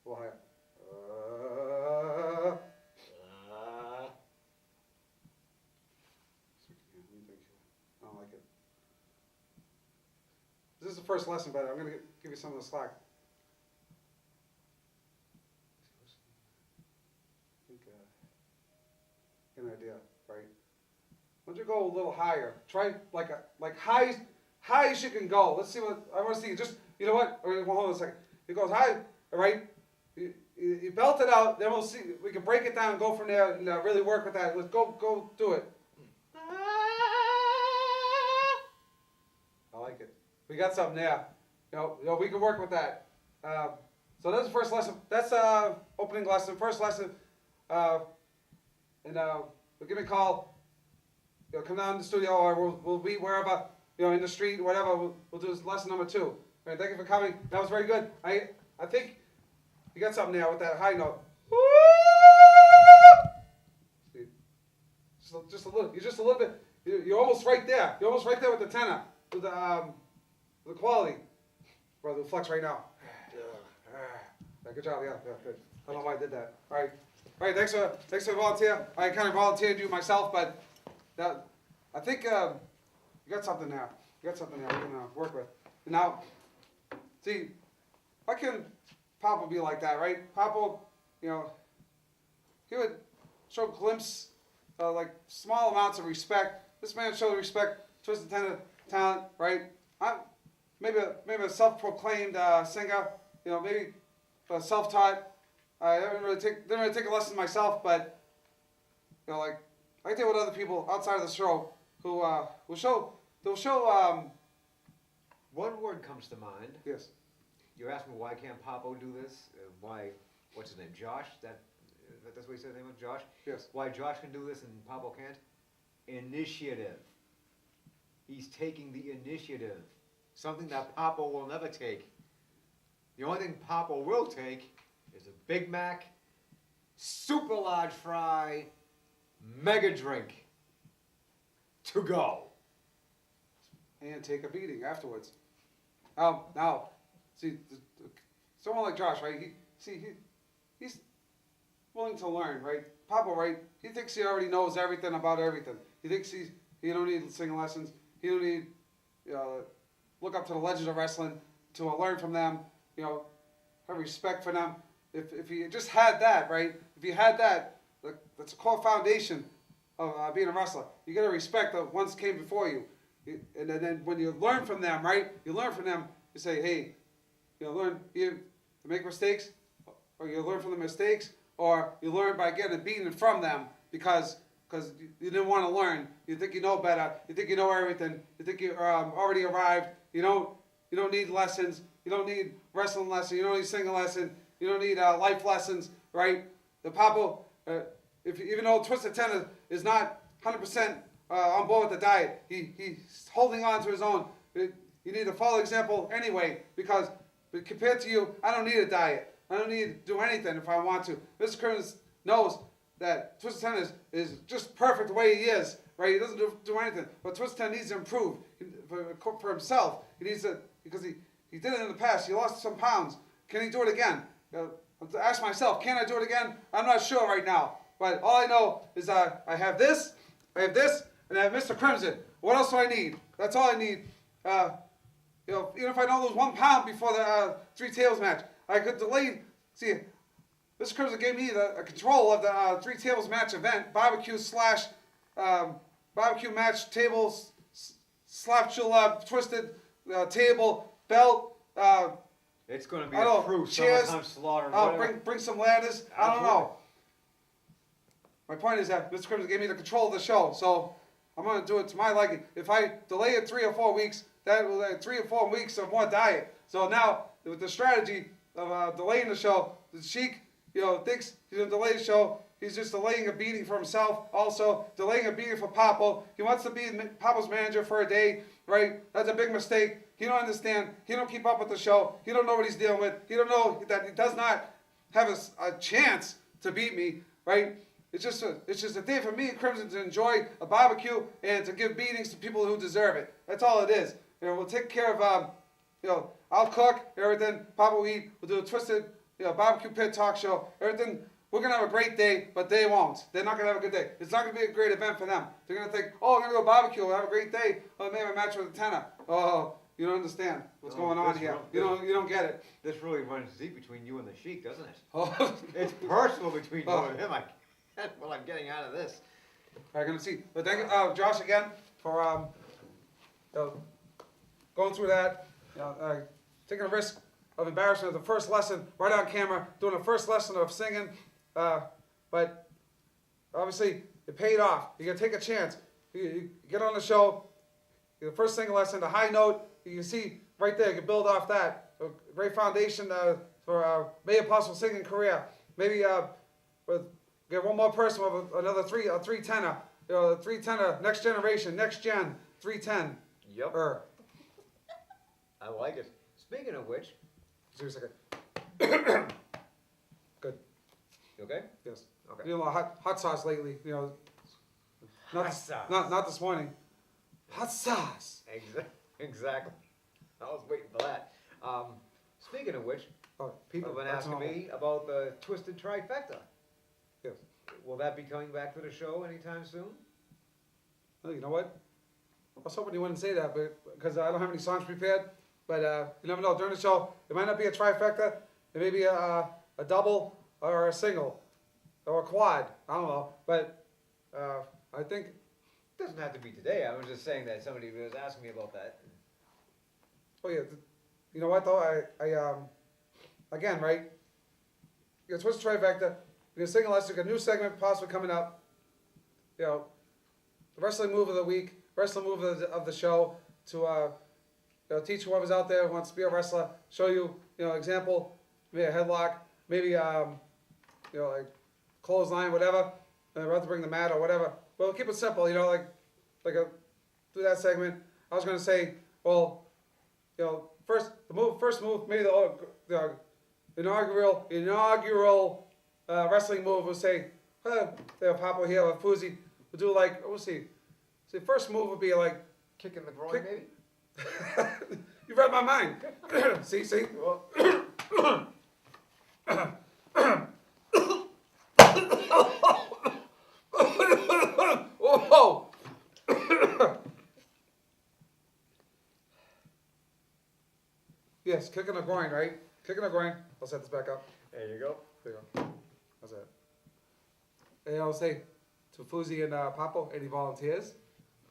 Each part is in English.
little higher. I don't like it. This is the first lesson, but I'm going to give you some of the slack. Get an idea, right? Once you go a little higher, try like high as you can go. Let's see what I want to see. Just you know what? Hold on a second. It goes high, all right? You belt it out. Then we'll see. We can break it down and go from there and really work with that. Let's go do it. I like it. We got something there. You know, we can work with that. So that's the first lesson. That's opening lesson. First lesson. And give me a call. You know, come down to the studio, or we'll be wherever, you know, in the street, whatever. We'll do this lesson number 2. All right, thank you for coming. That was very good. I think you got something there with that high note. See, just a little. You're just a little bit. You're almost right there. You're almost right there with the tenor, with the quality. Brother, flex right now. Yeah, good job. Yeah, good. I don't know why I did that. All right. All right, thanks for volunteering. I kind of volunteered you myself, but I think you got something there. You got something there we can work with. Now, see, why can Papo be like that, right? Papo, you know, he would show glimpse, like small amounts of respect. This man showed respect, twisted talent, right? I'm maybe a self-proclaimed singer, you know, maybe self-taught. I didn't really take a lesson myself, but you know, like I deal with other people outside of the show who will show. One word comes to mind. Yes. You're asking why can't Papo do this? Why? What's his name? Josh? That's what he said his name was? Josh? Yes. Why Josh can do this and Papo can't? Initiative. He's taking the initiative. Something that Papo will never take. The only thing Papo will take is a Big Mac, super large fry, mega drink to go. And take a beating afterwards. Now, see, someone like Josh, right? He's willing to learn, right? Papo, right? He thinks he already knows everything about everything. He thinks he don't need singing lessons. He don't need look up to the legends of wrestling to learn from them. You know, have respect for them. If he just had that, right? If you had that, that's a core foundation of being a wrestler. You got to respect the ones came before you. And then when you learn from them, right? You learn from them. You say, hey, you learn to make mistakes, or you learn from the mistakes, or you learn by getting a beating from them because you didn't want to learn. You think you know better. You think you know everything. You think you already arrived. You don't need lessons. You don't need wrestling lessons. You don't need singing lessons. You don't need life lessons, right? The Papo, even though Twisted Tenor is not 100% on board with the diet, he's holding on to his own. You need to follow example anyway, because compared to you, I don't need a diet. I don't need to do anything if I want to. Mr. Krymzon knows that Twisted Tenor is just perfect the way he is, right? He doesn't do anything. But Twisted Tenor needs to improve for himself. He needs to, because he did it in the past. He lost some pounds. Can he do it again? I ask myself, can I do it again? I'm not sure right now. But all I know is I have this, and I have Mr. Krymzon. What else do I need? That's all I need. Even if I don't lose 1 pound before the 3 tables match, I could delay. See, Mr. Krymzon gave me the control of the 3 tables match event, barbecue match, tables, slap julep, twisted table, belt. It's going to be a true summertime slaughter. Bring some ladders. I don't know. My point is that Mr. Krymzon gave me the control of the show, so I'm going to do it to my liking. If I delay it 3 or 4 weeks, that will 3 or 4 weeks of more diet. So now, with the strategy of delaying the show, the Sheik, thinks he's going to delay the show. He's just delaying a beating for himself, also delaying a beating for Papo. He wants to be Papo's manager for a day, right? That's a big mistake. He don't understand. He don't keep up with the show. He don't know what he's dealing with. He don't know that he does not have a chance to beat me, right? It's just a day for me and Krymzon to enjoy a barbecue and to give beatings to people who deserve it. That's all it is. We'll take care of, I'll cook everything. Papo will eat. We'll do a twisted barbecue pit talk show, everything. We're gonna have a great day, but they won't. They're not gonna have a good day. It's not gonna be a great event for them. They're gonna think, oh, I'm gonna go barbecue, we'll have a great day. Oh, maybe a match with a tenor. Oh, you don't understand what's going on here. You don't get it. This really runs deep between you and the Sheik, doesn't it? Oh. It's personal between you and him. That's what I'm getting out of this. I'm gonna see. But thank you, Josh, again for going through that. Taking a risk of embarrassment of the first lesson right on camera, doing the first lesson of singing. But obviously, it paid off. You gotta take a chance. You get on the show. The first singing lesson, the high note. You can see right there. You can build off that. A great foundation for maybe a possible singing career. Maybe get one more person with another three tenor. Three tenor, next generation, next gen, 310. Yep. I like it. Speaking of which. Seriously. Good. You okay? Yes. Okay. Hot sauce lately. Hot sauce. Not this morning. Hot sauce. Exactly. I was waiting for that. Speaking of which, People have been asking me about the Twisted Trifecta. Yes. Will that be coming back to the show anytime soon? Well, you know what? I was hoping you wouldn't say that, but because I don't have any songs prepared. But you never know. During the show, it might not be a trifecta. It may be a double or a single or a quad. I don't know. But I think It doesn't have to be today. I was just saying that somebody was asking me about that. oh yeah, you know what though? I again, right? You got Twisted Trifecta. You got single lesson. You got a new segment possibly coming up. The wrestling move of the week, wrestling move of the show to teach whoever's out there who wants to be a wrestler. Show you, example, maybe a headlock, maybe like clothesline, whatever. And we're about to bring the mat or whatever. Well, keep it simple, through that segment. I was gonna say, well, first move, maybe the inaugural wrestling move will say, Papo here with Fuzi. We'll do we'll see. See, first move would be like Kicking the groin, maybe? you read my mind. see. Whoa. Yes, kicking the groin, right? Kicking the groin. I'll set this back up. There you go. There you go. How's that? And I'll say to Fuzi and Papo, any volunteers?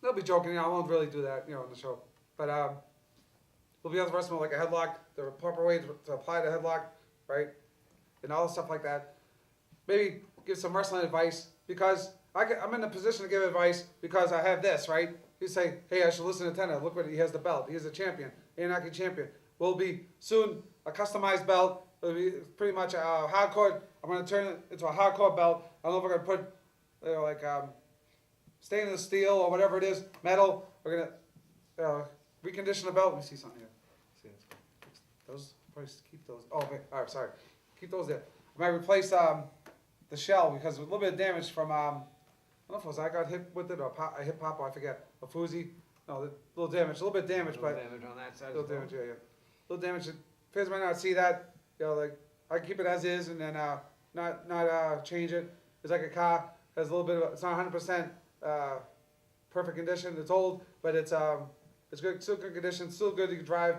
They'll be joking. I won't really do that, on the show. But we'll be on the rest of them like a headlock, the proper way to apply the headlock, right? And all the stuff like that. Maybe give some wrestling advice because I'm in a position to give advice because I have this, right? You say, hey, I should listen to Tenor. Look what he has the belt. He is a champion, Anunnaki champion. Will be soon a customized belt. It'll be pretty much a hardcore. I'm going to turn it into a hardcore belt. I don't know if we're going to put stainless steel or whatever it is, metal. We're going to recondition the belt. Let me see something here. See, those, probably keep those. Oh, wait, all right, sorry. Keep those there. I might replace the shell because a little bit of damage from, I don't know if it was I got hit with it or I hit Papo, I forget. A Fuzi. No, a little damage, a little bit damage, but. Damage on that side. A little damage, yeah. A little damage. Fans might not see that. I keep it as is and then not change it. It's like a car. Has a little bit of. It's not 100% perfect condition. It's old, but it's good. Still good condition. Still good. You can drive.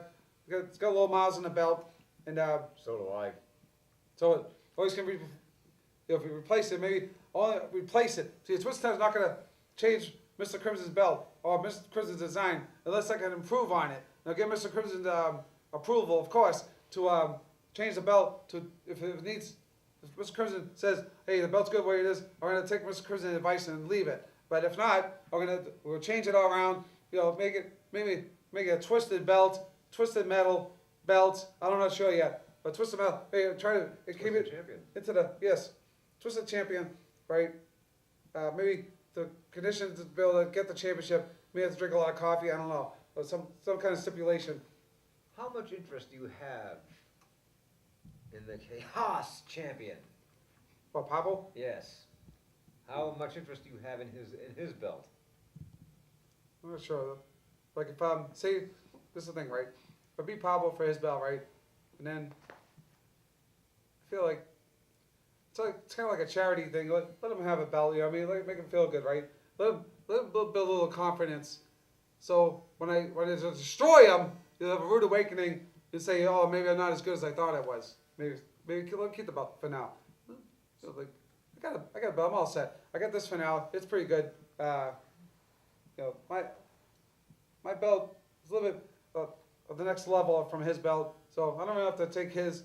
It's got a little miles on the belt, and So do I. so it always can be. If we replace it, maybe only replace it. See, Twisted Time's not gonna change Mr. Krymzon's belt or Mr. Krymzon's design unless I can improve on it. Now, give Mr. Krymzon approval, of course, to change the belt to if it needs. If Mr. Krymzon says, "Hey, the belt's good where it is," I'm gonna take Mr. Krymzon's advice and leave it. But if not, we'll change it all around. Make it a twisted belt, twisted metal belt. I'm not sure yet, but twisted metal. Hey, try to keep it champion. into the twisted champion, right? Maybe the conditions to be able to get the championship. Maybe have to drink a lot of coffee. I don't know, or some kind of stipulation. How much interest do you have in the Chaos Champion? What, Papo? Yes. How much interest do you have in his belt? I'm not sure. Like if say this is the thing, right? If I beat Pablo for his belt, right, and then feel like it's kind of like a charity thing. Let them have a belt. You know what I mean? Make them feel good, right? Let them build a little confidence. So when I destroy them, you'll have a rude awakening and say, oh, maybe I'm not as good as I thought I was. Maybe keep the belt for now. So like, I got a belt. I'm all set. I got this for now. It's pretty good. You know, my belt is a little bit of the next level from his belt, so I don't really have to take his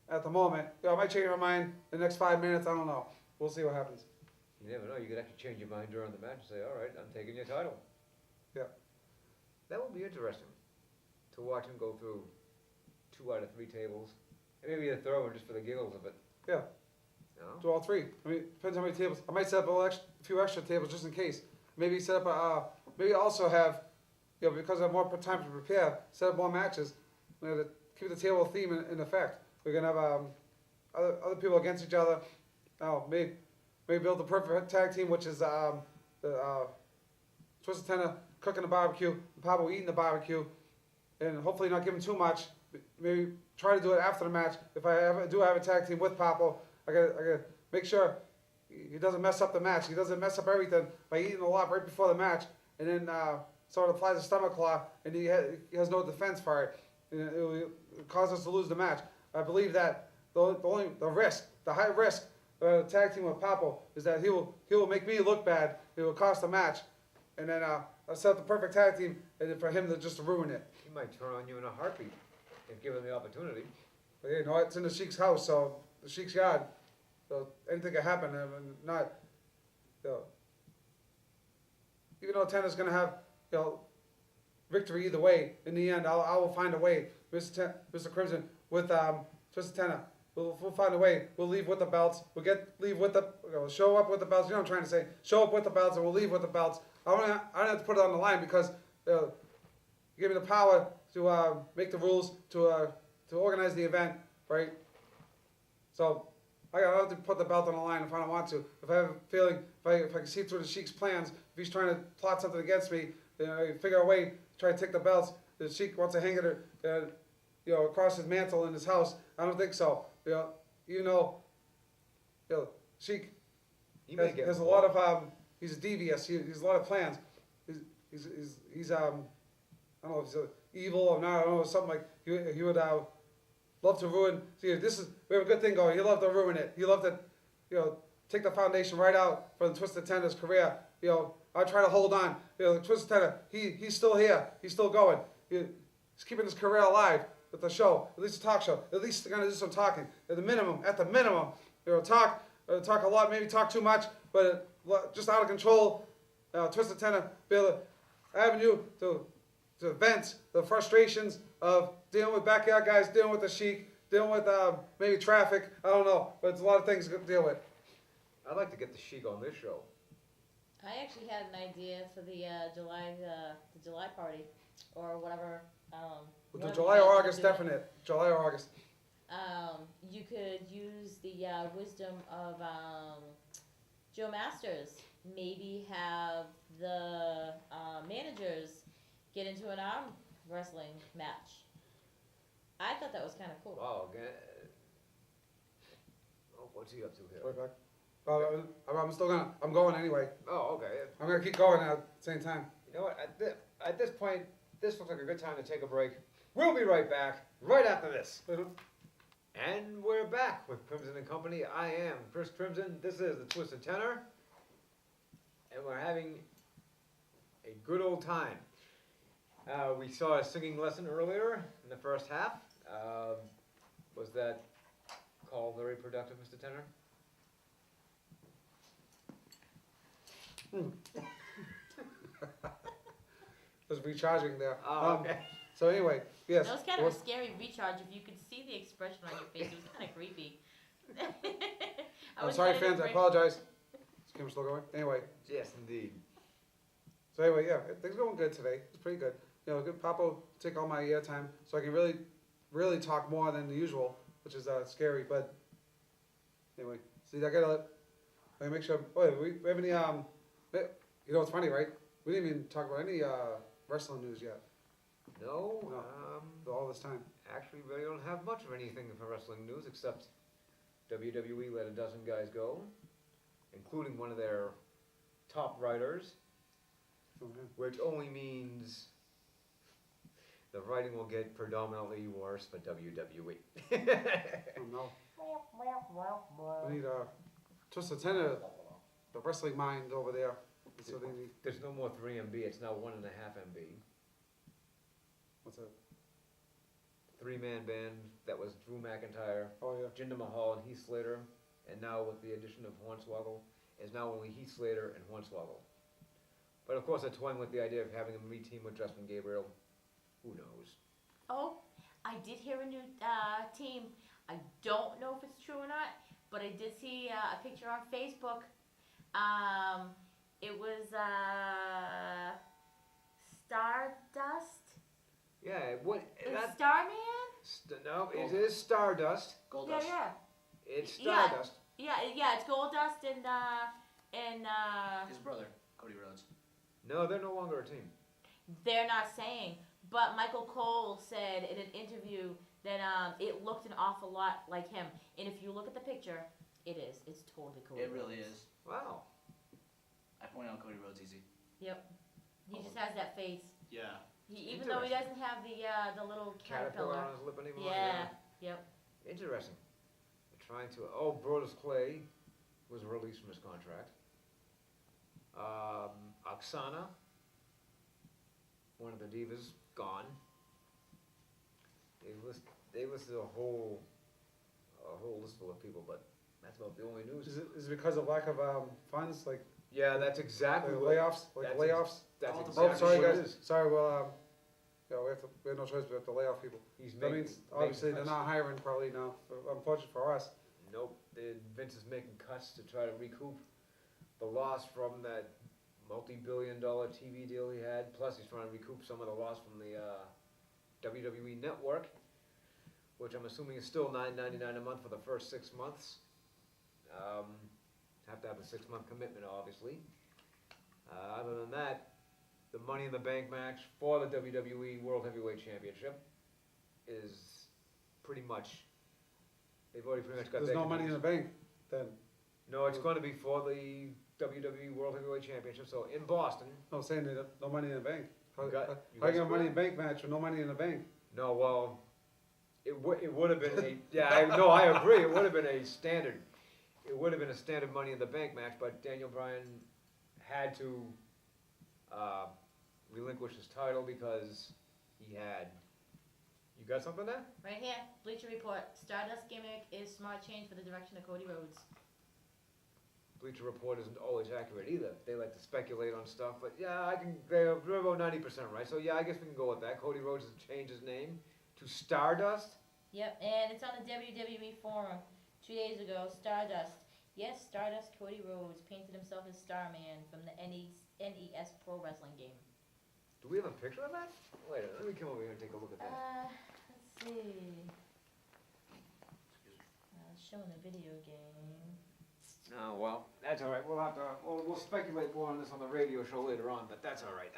at the moment. You know, I might change my mind in the next 5 minutes. I don't know. We'll see what happens. You never know, you could actually change your mind during the match and say, all right, I'm taking your title. Yeah. That would be interesting, to watch him go through 2 out of 3 tables, and maybe a throw in just for the giggles of it. Yeah. No? Do all 3. I mean, depends how many tables. I might set up a few extra tables just in case. Maybe set up maybe also have, you know, because I have more time to prepare, set up more matches. You know, to keep the table theme in effect. We're gonna have other people against each other. Maybe build the perfect tag team, which is the Twisted Tenor cooking the barbecue, and Papo eating the barbecue, and hopefully not give him too much. Maybe try to do it after the match. If I do have a tag team with Papo, I gotta make sure he doesn't mess up the match. He doesn't mess up everything by eating a lot right before the match, and then sort of applies a stomach claw, and he has no defense for it, and it will cause us to lose the match. I believe that the high risk tag team with Papo is that he will make me look bad. It will cost the match, and then I'll set up the perfect tag team, and then for him to ruin it. He might turn on you in a heartbeat, if given the opportunity. But you know, it's in the Sheik's house, so the Sheik's yard. So anything can happen. I mean, not, you know, even though Tenor's gonna have, you know, victory either way. In the end, I will find a way, Mr. Krymzon with Twisted Tenor. We'll find a way. We'll leave with the belts. We'll show up with the belts. You know what I'm trying to say? Show up with the belts, and we'll leave with the belts. I don't have to put it on the line because you give me the power to make the rules, to organize the event, right? So I don't have to put the belt on the line if I don't want to. If I have a feeling, if I can see through the Sheik's plans, if he's trying to plot something against me, you know, figure a way to try to take the belts. The Sheik wants to hang it, you know, across his mantle in his house. I don't think so. You know, Sheik has a lot of he's devious. He has a lot of plans. He's I don't know if he's evil or not. I don't know, something like he would love to ruin. See, we have a good thing going. He'd love to ruin it. He'd love to, you know, take the foundation right out for the Twisted Tenor's career. You know, I try to hold on. You know, the Twisted Tenor, he's still here. He's still going. He's keeping his career alive with the show, at least a talk show. At least they're gonna do some talking. At the minimum, you know, talk a lot, maybe talk too much, but just out of control. Twisted Tenor be able to avenue to vent the frustrations of dealing with backyard guys, dealing with the Sheik, dealing with maybe traffic. I don't know, but it's a lot of things to deal with. I'd like to get the Sheik on this show. I actually had an idea for the July party, or whatever. With the whatever July you or guys August, wanna do definite. July or August. You could use the wisdom of Joe Masters. Maybe have the managers get into an arm wrestling match. I thought that was kind of cool. Wow, again. Oh, what's he up to here? Right back. I'm going anyway. Oh, okay. I'm gonna keep going at the same time. You know what? At this point, this looks like a good time to take a break. We'll be right back, right after this. And we're back with Krymzon Kompany. I am Chris Krymzon. This is the Twisted Tenor. And we're having a good old time. We saw a singing lesson earlier in the first half. Was that call very productive, Mr. Tenor? Just recharging there. Oh, okay. So anyway, yes. That was kind of a scary recharge. If you could see the expression on your face, it was kind of creepy. I'm sorry, fans. I apologize. Is the camera still going? Anyway. Yes, indeed. So anyway, yeah, things are going good today. It's pretty good. You know, good Papo take all my airtime, so I can really talk more than the usual, which is scary. But anyway, see, I gotta make sure. Oh, we have any you know, it's funny, right? We didn't even talk about any wrestling news yet. No, all this time. actually, really don't have much of anything for wrestling news except WWE let a dozen guys go, including one of their top writers, Okay. which only means the writing will get predominantly worse for WWE. Oh, no. We need just a ten of the wrestling mind over there. So they need, There's no more 3 MB, it's now 1.5 MB. what's that? 3-man band that was Drew McIntyre, Oh, yeah. Jinder Mahal, and Heath Slater, and now with the addition of Hornswoggle, is now only Heath Slater and Hornswoggle. But of course, they're toying with the idea of having him re-team with Justin Gabriel. Who knows? Oh, I did hear a new team. I don't know if it's true or not, but I did see a picture on Facebook. It was Stardust. Yeah, what? That, Starman? no, it is Stardust. Gold Yeah, Dust. yeah. It's Yeah. Stardust. Yeah, it's Goldust and His brother, Cody Rhodes. No, they're no longer a team. they're not saying. But Michael Cole said in an interview that it looked an awful lot like him. And if you look at the picture, it is. It's totally Cody. It really Rhodes. is. Wow. I point out Cody Rhodes easy. Yep. He just has that face. Yeah. Even though he doesn't have the little Caterpillar caterpillar. on his lip anymore. Yeah. Yep. Interesting. They're trying to. Oh, Brodus Clay was released from his contract. Oksana, one of the divas, gone. They listed a whole list full of people, but that's about the only news. Is it because of lack of funds, like Yeah, that's exactly like what. layoffs, like that's layoffs? That's Oh, exactly Oh, sorry what it guys. is. Sorry, well, yeah, we have no choice. We have to lay off people. He's That making, means obviously they're cuts. not hiring probably now. Unfortunate for us. Nope, Vince is making cuts to try to recoup the loss from that multi-billion-dollar TV deal he had. Plus, he's trying to recoup some of the loss from the WWE Network, which I'm assuming is still $9.99 a month for the first 6 months. Have to have a 6-month commitment, obviously. Other than that, the Money in the Bank match for the WWE World Heavyweight Championship is pretty much. They've already pretty much got. There's their no money in the bank. Then No, it's going to be for the WWE World Heavyweight Championship. So in Boston. no saying that no money in the bank. How You got- how you you got got money in screwed? the bank match with no money in the bank? No, well, it would have been a no, I agree. It would have been a standard. It would have been a standard Money in the Bank match, but Daniel Bryan had to relinquish his title because he had. You got something there? Right here, Bleacher Report. Stardust gimmick is smart change for the direction of Cody Rhodes. Bleacher Report isn't always accurate either. They like to speculate on stuff, but yeah, they're about 90% right. So yeah, I guess we can go with that. Cody Rhodes has changed his name to Stardust. Yep, and it's on the WWE forum 2 days ago. Stardust. Yes, Stardust Cody Rhodes painted himself as Starman from the NES Pro Wrestling game. Do we have a picture of that? Wait, let me come over here and take a look at that. Let's see. Showing a video game. Oh, well, that's all right. We'll speculate more on this on the radio show later on, but that's all right.